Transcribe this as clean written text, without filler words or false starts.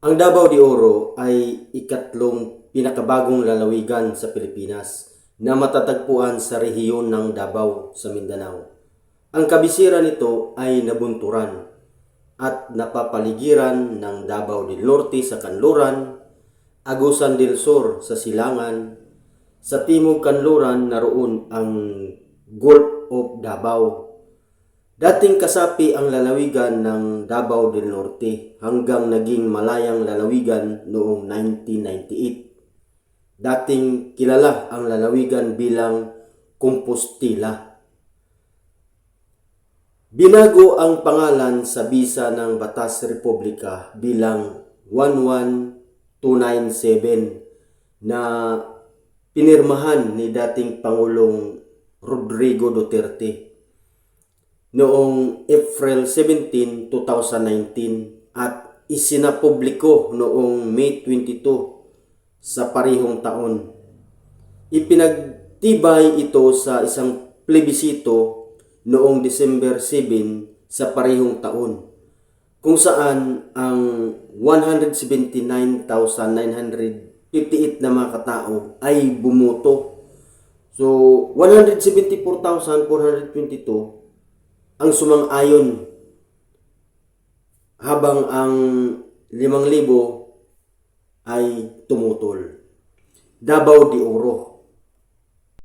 Ang Davao de Oro ay ikatlong pinakabagong lalawigan sa Pilipinas na matatagpuan sa rehiyon ng Davao sa Mindanao. Ang kabisera nito ay Nabunturan at napapaligiran ng Davao del Norte sa kanluran, Agusan del Sur sa silangan, sa timog kanluran naroon ang Gulf of Davao. Dating kasapi ang lalawigan ng Davao del Norte hanggang naging malayang lalawigan noong 1998. Dating kilala ang lalawigan bilang Compostela. Binago ang pangalan sa bisa ng Batas Republika bilang 11297 na pinirmahan ni dating Pangulong Rodrigo Duterte noong April 17, 2019 at isinapubliko noong May 22 sa parehong taon. Ipinagtibay ito sa isang plebisito noong December 7 sa parehong taon, kung saan ang 179,958 na mga katao ay bumoto. So, 174,422 ang sumang-ayon habang ang 5,000 ay tumutol. Davao de Oro.